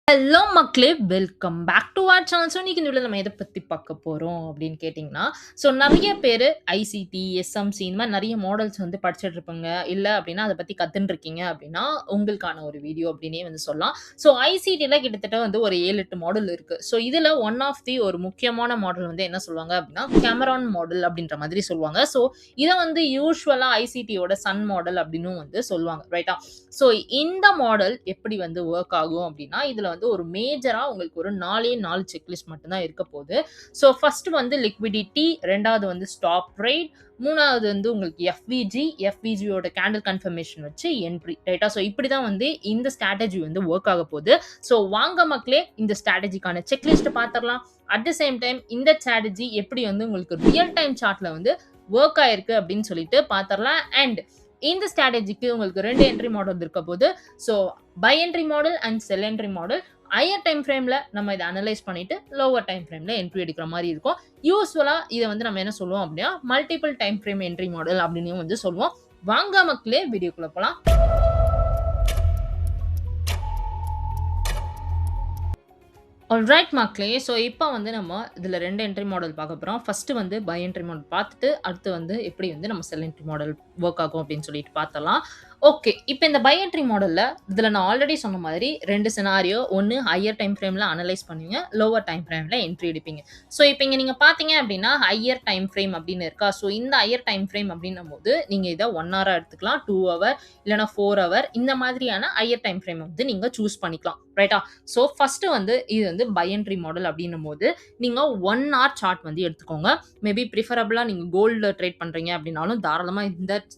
Hello மக்களே! Welcome back to our channel. So இன்னைக்கு இந்த வீடியோல நம்ம எத பத்தி பார்க்க போறோம் அப்படின்னு கேட்டீங்கன்னா, ஸோ நெறைய பேரு ஐசிடி, எஸ்எம்சி இந்த மாரி நெறைய மாடல்ஸ் வந்து படிச்சுட்டு இருப்பீங்க. இல்ல அப்படின்னா அத பத்தி கத்துன்னு இருக்கீங்க அப்படின்னா, உங்களுக்கான ஒரு வீடியோ அப்படின்னே வந்து சொல்லலாம். ஸோ ஐசிடில கிட்டத்தட்ட வந்து ஒரு 7, 8 மாடல் இருக்கு. ஸோ இதுல ஒன் ஆஃப் தி ஒரு முக்கியமான மாடல் வந்து என்ன சொல்லுவாங்க அப்படின்னா, கேமரான் மாடல் அப்படின்ற மாதிரி சொல்லுவாங்க. ஸோ இத வந்து யூசுவலா ஐசிடியோட சன் மாடல் அப்படின்னும் வந்து சொல்லுவாங்க. ரைட்டா? ஸோ இந்த மாடல் எப்படி வந்து வொர்க் ஆகும் அப்படின்னா, இதுல வந்து ஒரு மேஜரா உங்களுக்கு ஒரு 4 செக்லிஸ்ட் மட்டும் தான் இருக்க போது. ஸோ ஃபர்ஸ்ட் வந்து லிக்விடிட்டி, 2வது வந்து ஸ்டாப் ரேட், 3வது வந்து உங்களுக்கு எஃப்விஜியோட கேண்டில் கன்ஃபர்மேஷன் வச்சு என்ட்ரி. ரைட்டா? ஸோ இப்படி தான் வந்து இந்த ஸ்ட்ராட்டஜி வந்து வொர்க் ஆக போது. ஸோ வாங்க மக்களே இந்த ஸ்ட்ராட்டஜிக்கான செக்லிஸ்ட் பார்த்துரலாம். அட் த சேம் டைம் இந்த ஸ்ட்ராட்டஜி எப்படி வந்து உங்களுக்கு ரியல் டைம் சார்ட்ல வந்து வொர்க் ஆயிருக்கு அப்படின்னு சொல்லிட்டு பார்த்துரலாம். அண்ட் இந்த ஸ்ட்ராட்டஜிக்கு உங்களுக்கு 2 என்ட்ரி மாடல் இருக்க போது. So buy entry model and sell entry model. Higher time ஃப்ரேம்ல நம்ம இத அனலைஸ் பண்ணிட்டு லோவர் டைம் ஃப்ரேம்ல என்ட்ரி எடுக்கிற மாரி இருக்கும். யூசுவலா இத வந்து நம்ம என்ன சொல்லுவோம் அப்படின்னா, multiple time frame entry model அப்படின்னும் வந்து சொல்லுவோம். வாங்க மக்களே வீடியோக்குள்ள போலாம். ஆல்ரைட் மக்களே! ஸோ இப்ப வந்து நம்ம இதுல 2 என்ட்ரி மாடல் பார்க்க போறோம். ஃபர்ஸ்ட் வந்து பை என்ட்ரி மாடல் பார்த்துட்டு, அடுத்து வந்து எப்படி வந்து நம்ம செல் என்ட்ரி மாடல் வொர்க் ஆகும் அப்படின்னு சொல்லிட்டு பார்த்தரலாம். ஓகே. இப்ப இந்த பை என்ட்ரி மாடல்ல இதுல நான் ஆல்ரெடி சொன்ன மாதிரி 2 சினாரியோ. ஒண்ணு ஹையர் டைம் ஃப்ரேம்ல அனலைஸ் பண்ணுவீங்க. லோவர் டைம் ஃப்ரேம்ல என்ட்ரி எடுப்பீங்க. ஸோ இப்ப இங்க நீங்க பார்த்தீங்க அப்படின்னா, ஹையர் டைம் ஃப்ரேம் அப்படின்னு இருக்கா? ஸோ இந்த ஹையர் டைம் ஃப்ரேம் அப்படின்னும்போது, நீங்க இத 1 ஹவரா எடுத்துக்கலாம், 2 ஹவர் இல்லன்னா 4 ஹவர் இந்த மாதிரியான ஹையர் டைம் ஃப்ரேம் வந்து நீங்க சூஸ் பண்ணிக்கலாம். ரைட்டா? ஸோ ஃபர்ஸ்ட் வந்து இது வந்து பை என்ட்ரி மாடல் அப்படின்னும்போது, நீங்க 1 ஹவர் சார்ட் வந்து எடுத்துக்கோங்க. மேபி பிரிஃபரபிளா நீங்க கோல்ட்ல ட்ரேட் பண்றீங்க அப்படின்னாலும் தாராளமா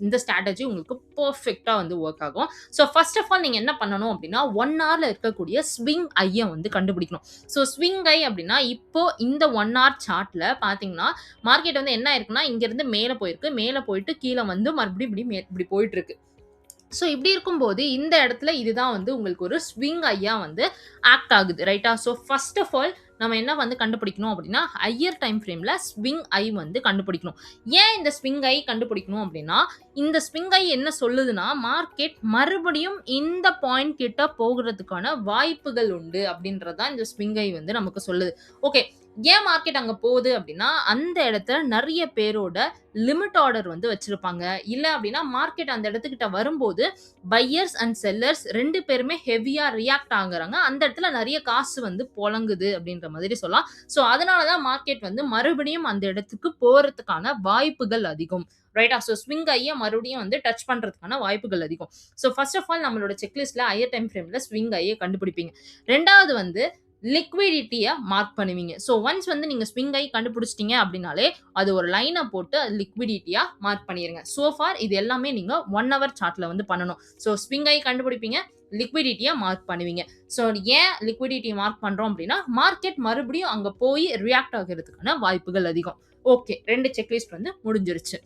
இந்த ஸ்ட்ராட்டஜி உங்களுக்கு பெர்ஃபெக்ட்டா வந்து வொர்க் ஆகும். ஸோ ஃபர்ஸ்ட் ஆஃப் ஆல் நீங்க என்ன பண்ணணும் அப்படின்னா, 1 ஹவர்ல இருக்கக்கூடிய ஸ்விங் ஐய வந்து கண்டுபிடிக்கணும். ஸோ ஸ்விங் ஐ அப்படின்னா, இப்போ இந்த 1 ஹவர் சார்ட்ல பார்த்தீங்கன்னா, மார்க்கெட் வந்து என்ன ஆயிருக்குன்னா, இங்க இருந்து மேல போயிருக்கு. மேல போயிட்டு கீழ வந்து மறுபடியும் இப்படி போயிட்டு இருக்கு. ஸோ இப்படி இருக்கும்போது, இந்த இடத்துல இதுதான் வந்து உங்களுக்கு ஒரு ஸ்விங் ஐயா வந்து ஆக்ட் ஆகுது. ரைட்டா? ஸோ ஃபர்ஸ்ட் ஆஃப் ஆல் நம்ம என்ன வந்து கண்டுபிடிக்கணும் அப்படின்னா, ஹையர் டைம் ஃப்ரேம்ல ஸ்விங் ஐ வந்து கண்டுபிடிக்கணும். ஏன் இந்த ஸ்விங் ஐ கண்டுபிடிக்கணும் அப்படின்னா, இந்த ஸ்விங் ஐ என்ன சொல்லுதுன்னா, மார்க்கெட் மறுபடியும் இந்த பாயிண்ட் கிட்ட போகுறதுக்கான வாய்ப்புகள் உண்டு அப்படின்றது தான் இந்த ஸ்விங் ஐ வந்து நமக்கு சொல்லுது. ஓகே. ஏன் மார்க்கெட் அங்க போகுது அப்படின்னா, அந்த இடத்துல நெறைய பேரோட லிமிட் ஆர்டர் வந்து வச்சிருப்பாங்க. இல்ல அப்படின்னா மார்க்கெட் அந்த இடத்துக்கிட்ட வரும்போது பையர்ஸ் அண்ட் செல்லர்ஸ் 2 பேருமே ஹெவியா ரியாக்ட் ஆகுறாங்க. அந்த இடத்துல நெறைய காசு வந்து பொலங்குது அப்படின்ற மாதிரி சொல்லலாம். ஸோ அதனால தான் மார்க்கெட் வந்து மறுபடியும் அந்த இடத்துக்கு போறதுக்கான வாய்ப்புகள் அதிகம். ரைட்டா? ஸோ ஸ்விங் ஐய மறுபடியும் வந்து டச் பண்றதுக்கான வாய்ப்புகள் அதிகம். ஸோ ஃபர்ஸ்ட் ஆஃப் ஆல் நம்மளோட செக்லிஸ்ட்ல ஹையர் டைம் ஃப்ரேம்ல ஸ்விங் ஐய கண்டுபிடிப்பீங்க. 2வது வந்து லிக்விடிட்டிய மார்க் பண்ணுவீங்க. ஸோ ஒன்ஸ் வந்து நீங்க ஸ்விங் ஐ கண்டுபிடிச்சிட்டீங்க அப்படின்னாலே, அது ஒரு லைன போட்டு அது லிக்விடிட்டியா மார்க் பண்ணிருங்க. சோ ஃபார் இது எல்லாமே நீங்க 1 ஹவர் சார்ட்ல வந்து பண்ணணும். ஸோ ஸ்விங் ஐ கண்டுபிடிப்பீங்க, லிக்விடிட்டிய மார்க் பண்ணுவீங்க. ஸோ ஏன் லிக்விடிட்டி மார்க் பண்றோம் அப்படின்னா, மார்க்கெட் மறுபடியும் அங்க போய் ரியாக்ட் ஆகுறதுக்கான வாய்ப்புகள் அதிகம். ஓகே. 2 செக்லிஸ்ட் வந்து முடிஞ்சிருச்சு.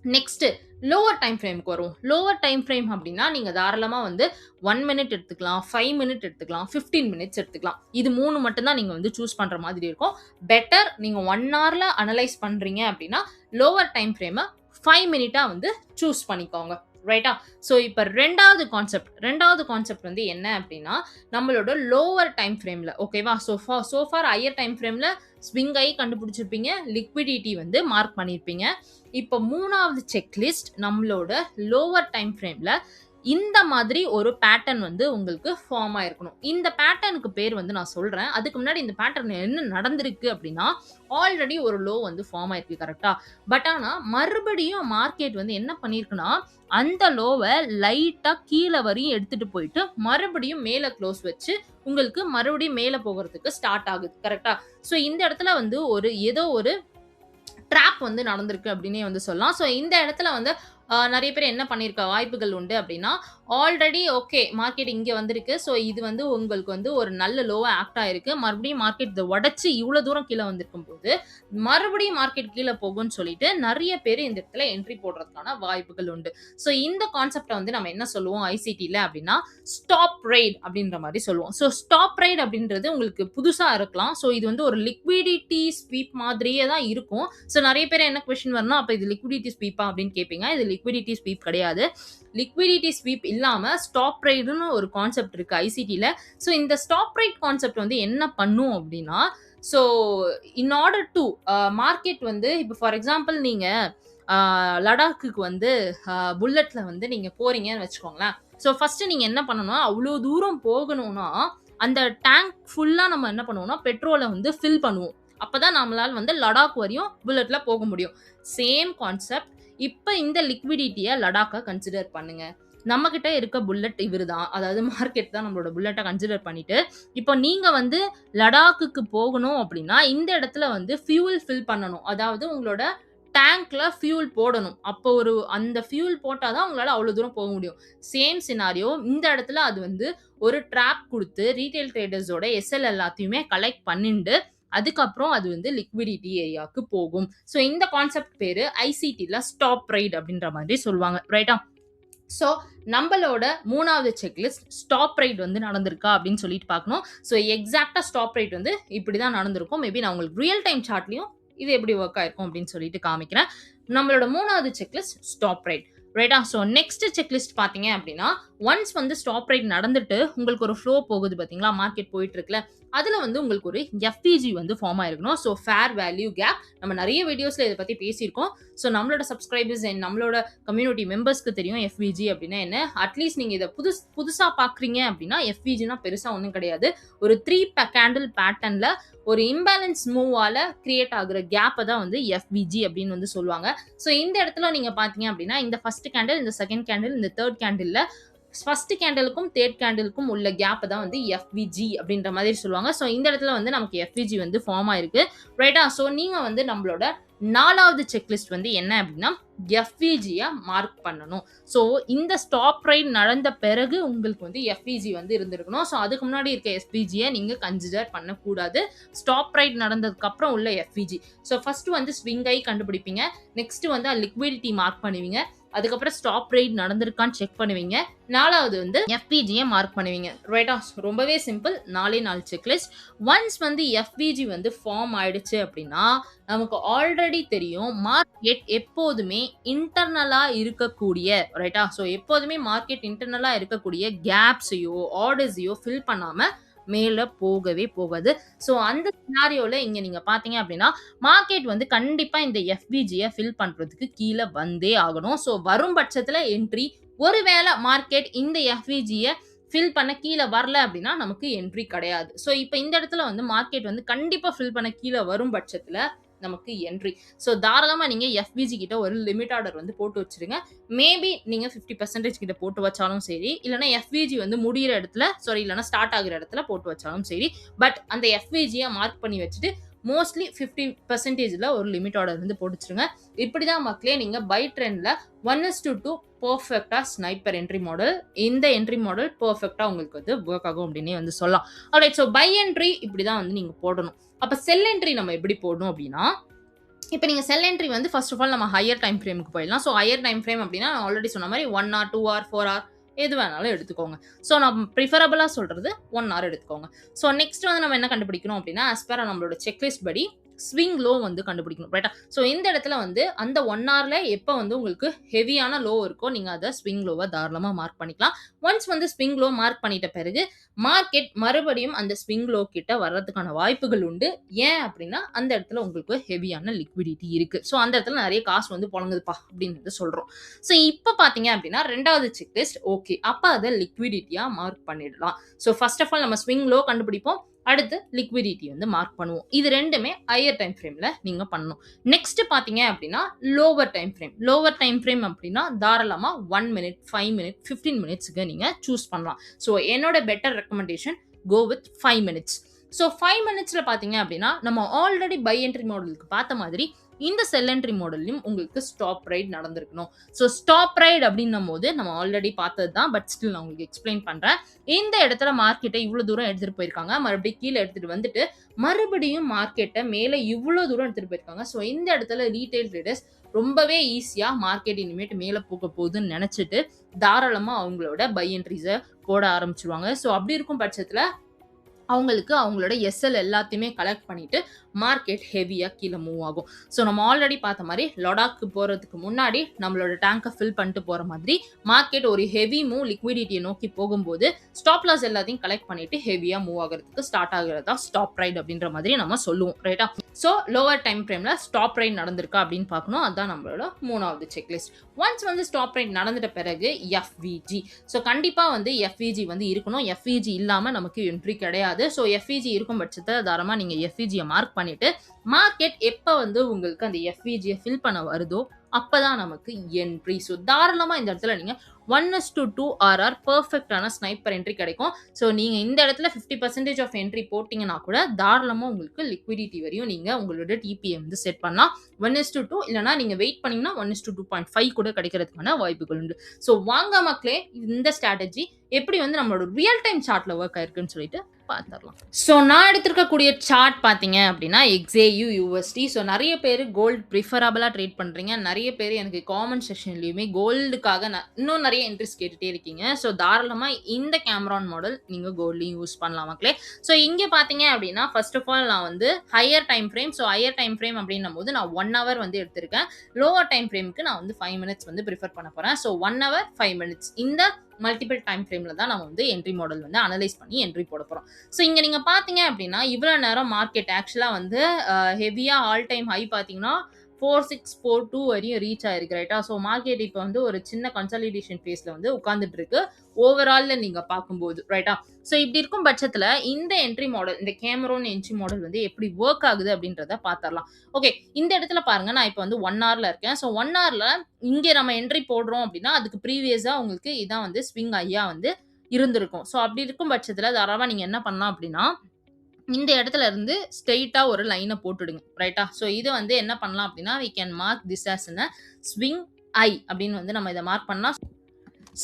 நெக்ஸ்ட் லோவர் டைம் ஃப்ரேம்க்கு வருவோம். லோவர் டைம் ஃப்ரேம் அப்படின்னா, நீங்க தாராளமா வந்து 1 மினிட் எடுத்துக்கலாம், 5 மினிட் எடுத்துக்கலாம், 15 மினிட்ஸ் எடுத்துக்கலாம். இது 3 மட்டும் தான் நீங்க வந்து சூஸ் பண்ற மாதிரி இருக்கும். பெட்டர் நீங்க 1 ஹவர்ல அனலைஸ் பண்றீங்க அப்படின்னா, லோவர் டைம் ஃப்ரேம 5 மினிட்டா வந்து சூஸ் பண்ணிக்கோங்க. ரைட்டா? ஸோ இப்ப 2வது கான்செப்ட் வந்து என்ன அப்படின்னா, நம்மளோட லோவர் டைம் ஃப்ரேம்ல ஓகேவா? சோ ஃபார் ஹையர் டைம் ஃப்ரேம்ல ஸ்விங் ஐ கண்டுபிடிச்சிருப்பீங்க, லிக்விடிட்டி வந்து மார்க் பண்ணியிருப்பீங்க. இப்ப 3வது செக்லிஸ்ட் நம்மளோட லோவர் டைம் ஃப்ரேம்ல இந்த மாதிரி ஒரு பேட்டர்ன் வந்து உங்களுக்கு ஃபார்ம் ஆயிருக்கணும். இந்த பேட்டர்னுக்கு பேர் வந்து நான் சொல்றேன். அதுக்கு முன்னாடி இந்த பேட்டர்ன் என்ன நடந்திருக்கு அப்படின்னா, ஆல்ரெடி ஒரு லோ வந்து ஃபார்ம் ஆயிருக்கு. கரெக்ட்டா? பட் ஆனா மறுபடியும் மார்க்கெட் வந்து என்ன பண்ணியிருக்குன்னா, அந்த லோவ லைட்டா கீழ வரையும் எடுத்துட்டு போயிட்டு, மறுபடியும் மேல க்ளோஸ் வச்சு உங்களுக்கு மறுபடியும் மேல போகுறதுக்கு ஸ்டார்ட் ஆகுது. கரெக்ட்டா? ஸோ இந்த இடத்துல வந்து ஏதோ ஒரு ட்ராப் வந்து நடந்திருக்கு அப்படின்னே வந்து சொல்லலாம். ஸோ இந்த இடத்துல வந்து நெறைய பேர் என்ன பண்ணியிருக்க வாய்ப்புகள் உண்டு அப்படின்னா, ஆல்ரெடி ஓகே மார்க்கெட் இங்க வந்திருக்கு. ஸோ இது வந்து உங்களுக்கு வந்து ஒரு நல்ல லோவா ஆக்ட் ஆயிருக்கு. மறுபடியும் மார்க்கெட் இத உடைச்சு இவ்வளோ தூரம் கீழ வந்திருக்கும்போது, மறுபடியும் மார்க்கெட் கீழ போகும்ன்னு சொல்லிட்டு நெறைய பேர் இந்த இடத்துல என்ட்ரி போடுறதுக்கான வாய்ப்புகள் உண்டு. ஸோ இந்த கான்செப்ட்ட வந்து நம்ம என்ன சொல்லுவோம் ஐசிடில அப்படின்னா, ஸ்டாப் ரைட் அப்படின்ற மாரி சொல்லுவோம். ஸோ ஸ்டாப் ரைட் அப்படின்றது உங்களுக்கு புதுசா இருக்கலாம். ஸோ இது வந்து ஒரு லிக்விடிட்டி ஸ்வீப் மாதிரியே தான் இருக்கும். ஸோ நெறைய பேர் என்ன கொஸ்டின் வரும்னா, அப்ப இது லிக்விடிட்டி ஸ்வீப்பா அப்படின்னு கேட்பீங்க. இது லிக்விடிட்டி ஸ்வீப் கிடையாது. லிக்விடிட்டி ஸ்வீப் இல்லாம ஸ்டாப் ரைடுன்னு ஒரு கான்செப்ட் இருக்கு ஐசிடில. ஸோ இந்த ஸ்டாப் ரைட் கான்செப்ட் வந்து என்ன பண்ணும் அப்படின்னா, so in order to market வந்து இப்போ ஃபார் எக்ஸாம்பிள் நீங்க லடாக்குக்கு வந்து புல்லட்ல வந்து நீங்க போறீங்கன்னு வச்சுக்கோங்களேன். ஸோ ஃபர்ஸ்ட் நீங்க என்ன பண்ணணும்னா, அவ்வளோ தூரம் போகணும்னா அந்த டேங்க் ஃபுல்லா நம்ம என்ன பண்ணுவோம்னா பெட்ரோலை வந்து ஃபில் பண்ணுவோம். அப்பதான் நம்மளால வந்து லடாக் வரையும் புல்லட்ல போக முடியும். Same concept. இப்ப இந்த லிக்விடிட்டியை லடாக்கா கன்சிடர் பண்ணுங்க. நம்ம கிட்ட இருக்க புல்லட் இவருதான், அதாவது மார்க்கெட் தான் நம்மளோட புல்லட்டை கன்சிடர் பண்ணிட்டு, இப்போ நீங்க வந்து லடாக்குக்கு போகணும் அப்படின்னா இந்த இடத்துல வந்து ஃபியூல் ஃபில் பண்ணணும். அதாவது உங்களோட டேங்க்ல ஃபியூல் போடணும். அப்போ அந்த ஃபியூல் போட்டாதான் உங்களால அவ்வளவு தூரம் போக முடியும். சேம் சினாரியோ இந்த இடத்துல அது வந்து ஒரு ட்ராப் கொடுத்து ரீட்டைல் ட்ரேடர்ஸோட எஸ்எல் எல்லாத்தையுமே கலெக்ட் பண்ணிட்டு அதுக்கப்புறம் அது வந்து லிக்விடிட்டி ஏரியாவுக்கு போகும். ஸோ இந்த கான்செப்ட் பேரு ஐசிடில ஸ்டாப் ரைட் அப்படின்ற மாதிரி சொல்லுவாங்க. ரைட்டா? ஸோ நம்மளோட 3வது செக்லிஸ்ட் ஸ்டாப் ரைட் வந்து நடந்திருக்கா அப்படின்னு சொல்லிட்டு பார்க்கணும். ஸோ எக்ஸாக்டா ஸ்டாப் ரைட் வந்து இப்படிதான் நடந்திருக்கும். மேபி நான் உங்களுக்கு ரியல் டைம் சார்ட்லயும் இது எப்படி ஒர்க் ஆயிருக்கும் அப்படின்னு சொல்லிட்டு காமிக்கிறேன். நம்மளோட 3வது செக்லிஸ்ட் ஸ்டாப் ரைட். ரைட்டா? ஸோ நெக்ஸ்ட் செக்லிஸ்ட் பார்த்தீங்க அப்படின்னா, ஒன்ஸ் வந்து ஸ்டாப் ரைட் நடந்துட்டு உங்களுக்கு ஒரு ஃப்ளோ போகுது பார்த்தீங்களா, மார்க்கெட் போயிட்டு இருக்குல்ல, அதுல வந்து உங்களுக்கு ஒரு எஃபிஜி வந்து ஃபார்ம் ஆயிருக்கணும். So fair value gap. நம்ம நிறைய வீடியோஸ்ல இதை பத்தி பேசியிருக்கோம். ஸோ நம்மளோட சப்ஸ்கிரைபர்ஸ் அண்ட் நம்மளோட கம்யூனிட்டி மெம்பர்ஸ்க்கு தெரியும் எஃபிஜி அப்படின்னா என்ன. அட்லீஸ்ட் நீங்க இதை புதுசா பாக்குறீங்க அப்படின்னா எஃபிஜினா பெருசா ஒன்றும் கிடையாது. ஒரு 3 கேண்டில் பேட்டர்ன்ல ஒரு இம்பேலன்ஸ் மூவால கிரியேட் ஆகுற கேப்பை தான் வந்து எஃபிஜி அப்படின்னு வந்து சொல்லுவாங்க. ஸோ இந்த இடத்துல நீங்க பாத்தீங்க அப்படின்னா இந்த ஃபர்ஸ்ட் கேண்டில், இந்த செகண்ட் கேண்டில், இந்த தேர்ட் கேண்டில்ல ஃபர்ஸ்ட் கேண்டலுக்கும் தேர்ட் கேண்டலுக்கும் உள்ள கேப் தான் வந்து எஃபிஜி அப்படின்ற மாதிரி சொல்லுவாங்க. ஸோ இந்த இடத்துல வந்து நமக்கு எஃபிஜி வந்து ஃபார்ம் ஆயிருக்கு. ரைட்டா? ஸோ நீங்க வந்து நம்மளோட 4வது செக்லிஸ்ட் வந்து என்ன அப்படின்னா எஃபிஜியை மார்க் பண்ணணும். ஸோ இந்த ஸ்டாப் ரைட் நடந்த பிறகு உங்களுக்கு வந்து எஃபிஜி வந்து இருந்திருக்கணும். ஸோ அதுக்கு முன்னாடி இருக்க எஃபிஜியை நீங்க கன்சிடர் பண்ணக்கூடாது. ஸ்டாப் ரைட் நடந்ததுக்கு அப்புறம் உள்ள எஃபிஜி. ஸோ ஃபர்ஸ்ட் வந்து ஸ்விங் ஐ கண்டுபிடிப்பீங்க. நெக்ஸ்ட் வந்து லிக்விடிட்டி மார்க் பண்ணுவீங்க. அதுக்கப்புறம் ஸ்டாப் ரைட் நடந்திருக்கான்னு செக் பண்ணுவீங்க. 4வது வந்து எஃபிஜியை மார்க் பண்ணுவீங்க. ரைட்டா? ரொம்பவே சிம்பிள். 4 செக்லிஸ்ட். ஒன்ஸ் வந்து எஃபிஜி வந்து ஃபார்ம் ஆயிடுச்சு அப்படின்னா நமக்கு ஆல்ரெடி தெரியும் மார்க்கெட் எப்போதுமே இன்டர்னலா இருக்கக்கூடிய, ரைட்டா? ஸோ எப்போதுமே மார்க்கெட் இன்டர்னலா இருக்கக்கூடிய கேப்ஸையோ ஆர்டர்ஸையோ ஃபில் பண்ணாம மேல போகவே போகாது. ஸோ அந்த சினாரியோல இங்க நீங்க பாத்தீங்க அப்படின்னா மார்க்கெட் வந்து கண்டிப்பா இந்த எஃபிஜியை ஃபில் பண்றதுக்கு கீழே வந்தே ஆகணும். ஸோ வரும் பட்சத்துல என்ட்ரி. ஒருவேளை மார்க்கெட் இந்த எஃபிஜியை ஃபில் பண்ண கீழே வரல அப்படின்னா நமக்கு என்ட்ரி கிடையாது. ஸோ இப்போ இந்த இடத்துல வந்து மார்க்கெட் வந்து கண்டிப்பா ஃபில் பண்ண கீழே வரும் பட்சத்துல நமக்கு என்ட்ரி. ஸோ தாராளமா நீங்க எஃபிஜி கிட்ட ஒரு லிமிட் ஆர்டர் வந்து போட்டு வச்சிருங்க. மேபி நீங்க 50% கிட்ட போட்டு வச்சாலும் சரி, இல்லைன்னா எஃபிஜி வந்து முடிகிற இடத்துல இல்லைன்னா ஸ்டார்ட் ஆகுற இடத்துல போட்டு வச்சாலும் சரி. பட் அந்த எஃபிஜியை மார்க் பண்ணி வச்சுட்டு மோஸ்ட்லி 50%ல ஒரு லிமிட் ஆர்டர் வந்து போட்டு வச்சிருங்க. இப்படிதான் மக்களே நீங்க பை ட்ரெண்ட்ல 1:2 பர்ஃபெக்டா ஸ்னைப்பர் என்ட்ரி மாடல், இந்த என்ட்ரி மாடல் பர்ஃபெக்டா உங்களுக்கு வந்து ஒர்க் ஆகும் அப்படின்னே வந்து சொல்லலாம். ஆல்ரைட். ஸோ பை என்ட்ரி இப்படிதான் வந்து நீங்க போடணும். அப்ப செல் என்ட்ரி நம்ம எப்படி போடணும் அப்படின்னா, இப்போ நீங்க செல் என்ட்ரி வந்து ஃபர்ஸ்ட் ஆஃப் ஆல் நம்ம ஹையர் டைம் ஃப்ரேமுக்கு போயிடலாம். ஸோ ஹையர் டைம் ஃப்ரேம் அப்படின்னா நான் ஆல்ரெடி சொன்ன மாதிரி 1 hour 2 hour 4 hour எது வேணாலும் எடுத்துக்கோங்க. ஸோ நான் ப்ரிஃபரபிளா சொல்றது 1 hour எடுத்துக்கோங்க. ஸோ நெக்ஸ்ட் வந்து நம்ம என்ன கண்டுபிடிக்கணும் அப்படின்னா, as per நம்மளோட செக்லிஸ்ட் படி ஸ்விங் லோ வந்து கண்டுபிடிக்கணும். ரைட்டா? ஸோ இந்த இடத்துல வந்து அந்த 1 hourல எப்போ வந்து உங்களுக்கு ஹெவியான லோ இருக்கோ நீங்க அதை ஸ்விங் லோவை தாராளமா மார்க் பண்ணிக்கலாம். ஒன்ஸ் வந்து ஸ்விங் லோ மார்க் பண்ணிட்ட பிறகு மார்க்கெட் மறுபடியும் அந்த ஸ்விங் லோ கிட்ட வர்றதுக்கான வாய்ப்புகள் உண்டு. ஏன் அப்படின்னா அந்த இடத்துல உங்களுக்கு ஹெவியான லிக்விடிட்டி இருக்கு. ஸோ அந்த இடத்துல நிறைய காசு வந்து புழங்குதுப்பா அப்படின்னு சொல்றோம். ஸோ இப்போ பாத்தீங்க அப்படின்னா 2வது செக்லிஸ்ட் ஓகே. அப்ப அதை லிக்விடிட்டியா மார்க் பண்ணிடலாம். ஸோ ஃபர்ஸ்ட் ஆஃப் ஆல் நம்ம ஸ்விங் லோ கண்டுபிடிப்போம். அடுத்து லிக்விடிட்டி வந்து மார்க் பண்ணுவோம். இது ரெண்டுமே ஹையர் டைம் ஃப்ரேம்ல நீங்க பண்ணணும். நெக்ஸ்ட் பாத்தீங்க அப்படின்னா lower time frame. Lower time frame அப்படின்னா தாராளமா 1 minute 5 minute 15 minutesக்கு நீங்க சூஸ் பண்ணலாம். ஸோ என்னோட better recommendation go with 5 minutes. So 5 minutesல பாத்தீங்க அப்படின்னா நம்ம ஆல்ரெடி பை என்ட்ரி மாடலுக்கு பார்த்த மாதிரி இந்த செல் என்ட்ரி மாடல்லையும் உங்களுக்கு ஸ்டாப் ரைட் நடந்திருக்கணும். ஸோ ஸ்டாப் ரைட் அப்படின்னும் போது நம்ம ஆல்ரெடி பார்த்தது தான். பட் ஸ்டில் நான் உங்களுக்கு எக்ஸ்பிளைன் பண்றேன். இந்த இடத்துல மார்க்கெட்டை இவ்வளவு தூரம் எடுத்துட்டு போயிருக்காங்க. மறுபடியும் கீழே எடுத்துட்டு வந்துட்டு மறுபடியும் மார்க்கெட்டை மேலே இவ்வளவு தூரம் எடுத்துட்டு போயிருக்காங்க. ஸோ இந்த இடத்துல ரீட்டைல் ட்ரேடர்ஸ் ரொம்பவே ஈஸியா மார்க்கெட் இனிமேட்டு மேலே போக போகுதுன்னு நினைச்சிட்டு தாராளமா அவங்களோட பை என்ட்ரிஸை போட ஆரம்பிச்சிருவாங்க. ஸோ அப்படி இருக்கும் பட்சத்துல அவங்களுக்கு அவங்களோட எஸ்எல் எல்லாத்தையுமே கலெக்ட் பண்ணிட்டு மார்க்கெட் ஹெவியா கீழ மூவ் ஆகும். ஸோ நம்ம ஆல்ரெடி பார்த்த மாரி லடாக்கு போறதுக்கு முன்னாடி நம்மளோட டேங்க ஃபில் பண்ணிட்டு போற மாதிரி மார்க்கெட் ஒரு ஹெவி மூவ் லிக்விடிட்டிய நோக்கி போகும்போது ஸ்டாப் லாஸ் எல்லாத்தையும் கலெக்ட் பண்ணிட்டு ஹெவியா மூவ் ஆகுறதுக்கு ஸ்டார்ட் ஆகுறது தான் ஸ்டாப் ரைட் அப்படின்ற மாதிரி நம்ம சொல்லுவோம். ரைட்டா? ஸோ லோவர் டைம் ஃப்ரேம்ல ஸ்டாப் ரைட் நடந்திருக்கா அப்படின்னு பார்க்கணும். அதான் நம்மளோட 3வது செக்லிஸ்ட். ஒன்ஸ் வந்து ஸ்டாப் ரைட் நடந்துட்ட பிறகு எஃப்விஜி. ஸோ கண்டிப்பா வந்து எஃப்விஜி வந்து இருக்கணும். எஃப்விஜி இல்லாம நமக்கு என்ட்ரி கிடையாது. ஸோ எஃப்விஜி இருக்கும் பட்சத்துல தாராளமா நீங்க எஃப்விஜியை மார்க் பண்ணிட்டு மார்க்கெட் எப்ப வந்து உங்களுக்கு அந்த எஃப்விஜியை ஃபில் பண்ண வருதோ அப்பதான் நமக்கு என்ட்ரி. ஸோ தாராளமா இந்த இடத்துல நீங்க 1:2 ஆர்ஆர் பெர்ஃபெக்டான ஸ்னைப்பர் என்ட்ரி கிடைக்கும். ஸோ நீங்க இந்த இடத்துல 50% ஆஃப் என்ட்ரி போட்டீங்கன்னா கூட தாராளமா உங்களுக்கு லிக்விடிட்டி வரையும் நீங்க உங்களோட டிபிஎம் வந்து செட் பண்ணலாம். 1:2 இல்லைனா நீங்க வெயிட் பண்ணீங்கன்னா 1:2.5 கூட கிடைக்கிறதுக்கான வாய்ப்புகள் உண்டு. ஸோ வாங்க மக்களே, இந்த ஸ்ட்ராட்டஜி எப்படி வந்து நம்மளோட ரியல் டைம் சார்ட்ல ஒர்க் ஆயிருக்குன்னு சொல்லிட்டு பார்த்துடலாம். ஸோ நான் எடுத்திருக்கக்கூடிய சார்ட் பார்த்தீங்க அப்படின்னா XAU USD. ஸோ நிறைய பேர் கோல்டு ப்ரிஃபரபிளாக ட்ரேட் பண்ணுறீங்க. நிறைய பேர் எனக்கு காமெண்ட் செக்ஷன்லையுமே கோல்டுக்காக இன்னும் நிறைய இன்ட்ரெஸ்ட் கேட்டுகிட்டே இருக்கீங்க. ஸோ தாராளமாக இந்த கேமரான் மாடல் நீங்கள் கோல்ட்லையும் யூஸ் பண்ணலாம் மக்களே. ஸோ இங்கே பார்த்தீங்க அப்படின்னா ஃபர்ஸ்ட் ஆஃப் ஆல் நான் வந்து higher time frame. So higher time frame அப்படின்னும் போது நான் 1 hour வந்து எடுத்திருக்கேன். லோவர் டைம் ஃப்ரேமுக்கு நான் வந்து 5 minutes வந்து ப்ரிஃபர் பண்ண போகிறேன். ஸோ 1 hour 5 minutes இந்த மல்டிபிள் டைம் ஃப்ரேம்ல தான் நம்ம வந்து என்ட்ரி மாடல் வந்து அனலைஸ் பண்ணி என்ட்ரி போட போறோம். ஸோ இங்க நீங்க பாத்தீங்க அப்படின்னா இவ்வளவு நேரம் மார்க்கெட் ஆக்சுவலா வந்து ஹெவியா ஆல் டைம் ஹை பாத்தீங்கன்னா 4642 வரையும் ரீச் ஆயிருக்கு. ரைட்டா? ஸோ மார்க்கெட் இப்போ வந்து ஒரு சின்ன கன்சாலிடேஷன் ஃபேஸ்ல வந்து உட்கார்ந்துட்டு இருக்கு ஓவரால்ல நீங்க பார்க்கும்போது. ரைட்டா? ஸோ இப்படி இருக்கும் பட்சத்துல இந்த என்ட்ரி மாடல், இந்த கேமரோன் என்ட்ரி மாடல் வந்து எப்படி ஒர்க் ஆகுது அப்படின்றத பாத்திரலாம். ஓகே, இந்த இடத்துல பாருங்க, நான் இப்போ வந்து 1 hourல இருக்கேன். ஸோ 1 hourல இங்க நம்ம என்ட்ரி போடுறோம் அப்படின்னா அதுக்கு ப்ரீவியஸா உங்களுக்கு இதான் வந்து ஸ்விங் ஐயா வந்து இருந்திருக்கும். ஸோ அப்படி இருக்கும் பட்சத்துல தாராளமா நீங்க என்ன பண்ணலாம் அப்படின்னா இந்த இடத்துல இருந்து ஸ்ட்ரெயிட்டா ஒரு லைனை போட்டுடுங்க. ரைட்டா? ஸோ இது வந்து என்ன பண்ணலாம் அப்படின்னா we can mark this as a swing I அப்படின்னு வந்து நம்ம இதை மார்க் பண்ணலாம்.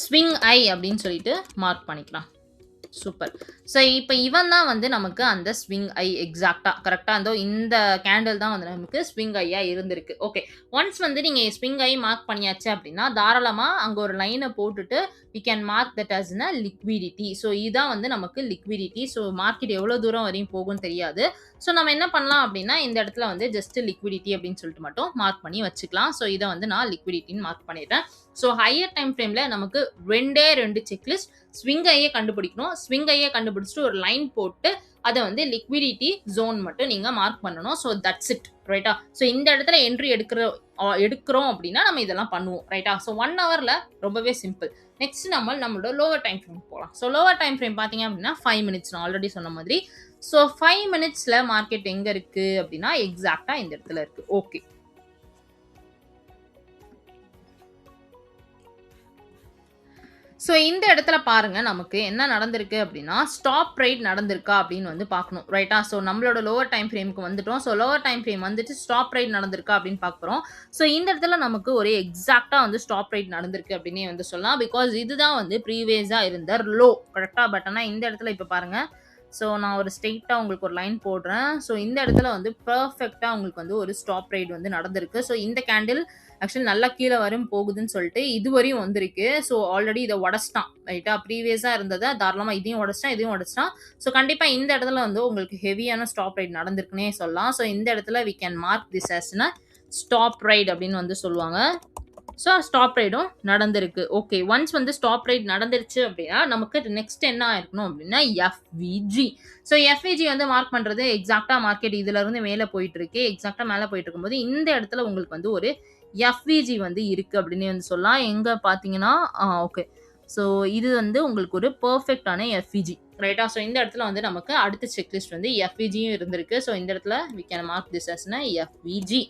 ஸ்விங் ஐ அப்படின்னு சொல்லிட்டு மார்க் பண்ணிக்கலாம். சூப்பர். ஸோ இப்போ இவன் தான் வந்து நமக்கு அந்த ஸ்விங் ஐ எக்ஸாக்டா கரெக்டா அந்த இந்த கேண்டில் தான் வந்து நமக்கு ஸ்விங் ஐயா இருந்திருக்கு. ஓகே, ஒன்ஸ் வந்து நீங்க ஸ்விங் ஐ மார்க் பண்ணியாச்சு அப்படின்னா தாராளமா அங்க ஒரு லைனை போட்டுட்டு we can mark that as a liquidity. So இதுதான் வந்து நமக்கு லிக்விடிட்டி. ஸோ மார்க்கெட் எவ்வளவு தூரம் வரையும் போகும்னு தெரியாது. ஸோ நம்ம என்ன பண்ணலாம் அப்படின்னா இந்த இடத்துல வந்து ஜஸ்ட் லிக்விடிட்டி அப்படின்னு சொல்லிட்டு மட்டும் மார்க் பண்ணி வச்சுக்கலாம். ஸோ இதை வந்து நான் லிக்விடிட்டின்னு மார்க் பண்ணிடுறேன். ஸோ ஹையர் டைம் ஃப்ரேம்ல நமக்கு 2 செக்லிஸ்ட். ஸ்விங் ஐயை கண்டுபிடிக்கணும். ஸ்விங் ஐயை கண்டுபிடிச்சிட்டு ஒரு லைன் போட்டு அதை வந்து லிக்விடிட்டி ஜோன் மட்டும் நீங்க மார்க் பண்ணணும். So that's it. ரைட்டா? ஸோ இந்த இடத்துல என்ட்ரி எடுக்கிறோம் அப்படின்னா நம்ம இதெல்லாம் பண்ணுவோம். ரைட்டா? ஸோ 1 hourல ரொம்பவே சிம்பிள். நெக்ஸ்ட் நம்மளோட லோவர் டைம் ஃப்ரேம் போகலாம். ஸோ லோவர் டைம் ஃப்ரேம் பார்த்தீங்க அப்படின்னா 5 minutes நான் ஆல்ரெடி சொன்ன மாதிரி. ஸோ 5 minutesல மார்க்கெட் எங்க இருக்கு அப்படின்னா எக்ஸாக்டா இந்த இடத்துல இருக்கு. ஓகே, ஸோ இந்த இடத்துல பாருங்க நமக்கு என்ன நடந்திருக்கு அப்படின்னா ஸ்டாப் ரைட் நடந்திருக்கா அப்படின்னு வந்து பார்க்கணும். ரைட்டா? ஸோ நம்மளோட லோவர் டைம் ஃப்ரேமுக்கு வந்துட்டோம். ஸோ லோவர் டைம் ஃப்ரேம் வந்துட்டு ஸ்டாப் ரைட் நடந்திருக்கா அப்படின்னு பார்க்குறோம். ஸோ இந்த இடத்துல நமக்கு ஒரு எக்ஸாக்டா வந்து ஸ்டாப் ரைட் நடந்திருக்கு அப்படின்னே வந்து சொல்லலாம். பிகாஸ் இதுதான் வந்து ப்ரீவியஸா இருந்த லோ. கரெக்டா? பட் ஆனால் இந்த இடத்துல இப்போ பாருங்க, ஸோ நான் ஒரு ஸ்ட்ரெயிட்டாக உங்களுக்கு ஒரு லைன் போடுறேன். ஸோ இந்த இடத்துல வந்து பர்ஃபெக்டாக உங்களுக்கு வந்து ஒரு ஸ்டாப் ரைட் வந்து நடந்திருக்கு. ஸோ இந்த கேண்டில் ஆக்சுவலி நல்லா கீழே வரும் போகுதுன்னு சொல்லிட்டு இதுவரையும் வந்திருக்கு. ஸோ ஆல்ரெடி இதை உடச்சிட்டான். ரைட்டா? ப்ரீவியஸாக இருந்ததை தாராளமாக இதையும் உடச்சிட்டான். ஸோ கண்டிப்பாக இந்த இடத்துல வந்து உங்களுக்கு ஹெவியான ஸ்டாப் ரைட் நடந்திருக்குன்னே சொல்லலாம். ஸோ இந்த இடத்துல we can mark this as a stop right அப்படின்னு வந்து சொல்லுவாங்க. ஸோ ஸ்டாப் ரைடும் நடந்திருக்கு. ஓகே, ஒன்ஸ் வந்து ஸ்டாப் ரைட் நடந்துருச்சு அப்படின்னா நமக்கு நெக்ஸ்ட் என்ன ஆயிருக்கணும் அப்படின்னா எஃப்விஜி. ஸோ எஃப்விஜி வந்து மார்க் பண்ணுறது எக்ஸாக்டாக மார்க்கெட் இதுல இருந்து மேலே போயிட்டு இருக்கு. எக்ஸாக்டாக மேலே போயிட்டு இருக்கும்போது இந்த இடத்துல உங்களுக்கு வந்து ஒரு எஃப்விஜி வந்து இருக்கு அப்படின்னு வந்து சொல்லலாம். எங்க பார்த்தீங்கன்னா ஓகே, ஸோ இது வந்து உங்களுக்கு ஒரு பெர்ஃபெக்டான எஃப்விஜி. ரைட்டா? ஸோ இந்த இடத்துல வந்து நமக்கு அடுத்த செக்லிஸ்ட் வந்து எஃப்விஜியும் இருந்திருக்கு. ஸோ இந்த இடத்துல we can mark this as FVG.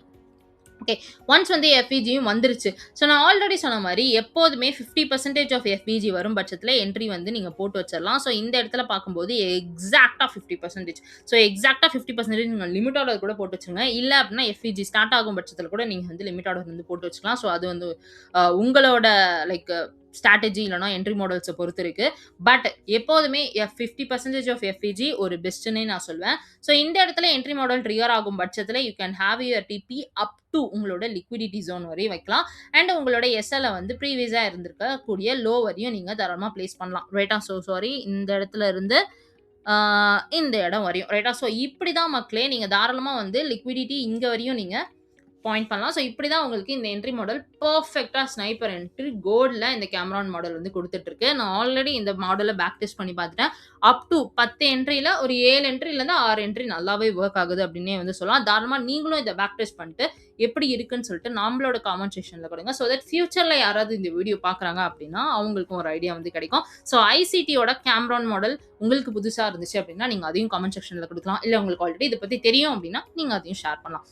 Okay, once வந்து எஃப்விஜியும் வந்துருச்சு. ஸோ நான் ஆல்ரெடி சொன்ன மாதிரி எப்போதுமே 50% ஆஃப் எஃப்விஜி வரும் பட்சத்தில் என்ட்ரி வந்து நீங்கள் போட்டு வச்சிடலாம். ஸோ இந்த இடத்துல பார்க்கும்போது எக்ஸாக்டாக 50%. ஸோ எக்ஸாக்டாக 50% நீங்கள் லிமிட் ஆர்டர் கூட போட்டு வச்சுங்க. இல்லை அப்படின்னா எஃப்விஜி ஸ்டார்ட் ஆகும் பட்சத்தில் கூட நீங்கள் வந்து லிமிட் ஆர்டர் வந்து போட்டு வச்சுக்கலாம். ஸோ அது வந்து உங்களோட லைக் ஸ்ட்ராட்டஜி இல்லைனா என்ட்ரி மாடல்ஸை பொறுத்து இருக்கு. பட் எப்போதுமே 50% ஆஃப் எஃப்விஜி ஒரு பெஸ்ட்னே நான் சொல்வேன். ஸோ இந்த இடத்துல என்ட்ரி மாடல் ட்ரிகர் ஆகும் பட்சத்தில் you can have your TP up to உங்களோட லிக்விடிட்டி ஜோன் வரையும் வைக்கலாம். அண்ட் உங்களோட எஸ்எல்ஐ வந்து ப்ரீவியஸாக இருந்திருக்கக்கூடிய லோ வரையும் நீங்கள் தாராளமாக பிளேஸ் பண்ணலாம். ரைட்டா? ஸோ சாரி, இந்த இடத்துல இருந்து இந்த இடம் வரையும். ரைட்டா? ஸோ இப்படி தான் மக்களே நீங்க தாராளமா வந்து லிக்விடிட்டி இங்க வரையும் நீங்க பாயிண்ட் பண்ணலாம். ஸோ இப்படி தான் உங்களுக்கு இந்த என்ட்ரி மாடல் பெர்ஃபெக்ட்டா ஸ்னைப்பர் என்ட்ரி கோல்ட்ல இந்த கேமரான் மாடல் வந்து குடுத்துட்டுருக்கு. நான் ஆல்ரெடி இந்த மாடல பேக் டெஸ்ட் பண்ணி பார்த்துட்டேன். அப் டூ 10 என்ட்ரில ஒரு 7 என்ட்ரிலருந்து 6 என்ட்ரி நல்லாவே வொர்க் ஆகுது அப்டின்னே வந்து சொல்லலாம். தாராளமா நீங்களும் இத பேக் டெஸ்ட் பண்ணிட்டு எப்படி இருக்குன்னு சொல்லிட்டு நம்மளோட காமெண்ட் செக்ஷன்ல கொடுங்க. சோ தட் ஃபியூச்சர்ல யாராவது இந்த வீடியோ பார்க்குறாங்க அப்டின்னா, அவங்களுக்கும் ஒரு ஐடியா வந்து கிடைக்கும். ஸோ ஐசிடியோட கேமரான் மாடல் உங்களுக்கு புதுசா இருந்துச்சு அப்டின்னா, நீங்க அதையும் காமெண்ட் செக்ஷன்ல குடுக்கலாம். இல்ல உங்களுக்கு ஆல்ரெடி இத பத்தி தெரியும் அப்டின்னா, நீங்க அதையும் ஷேர் பண்ணலாம்.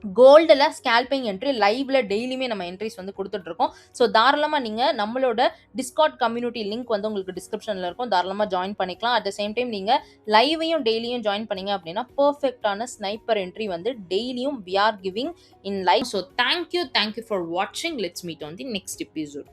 கோல்டுல ஸ்கேல்பிங் என்ட்ரி லைவ்ல டெய்லியுமே நம்ம என்ட்ரிஸ் வந்து குடுத்துட்டு இருக்கோம். ஸோ தாராளமா நீங்க நம்மளோட டிஸ்கார்ட் கம்யூனிட்டி லிங்க் வந்து உங்களுக்கு டிஸ்கிரிப்ஷன்ல இருக்கும். தாராளமா ஜாயின் பண்ணிக்கலாம். அட் த சேம் டைம் நீங்க லைவையும் டெய்லியும் ஜாயின் பண்ணீங்க அப்படின்னா பெர்ஃபெக்ட்டான ஸ்னைப்பர் என்ட்ரி வந்து டெய்லியும் we are giving in live. So thank you for வாட்சிங். Let's meet on the next episode.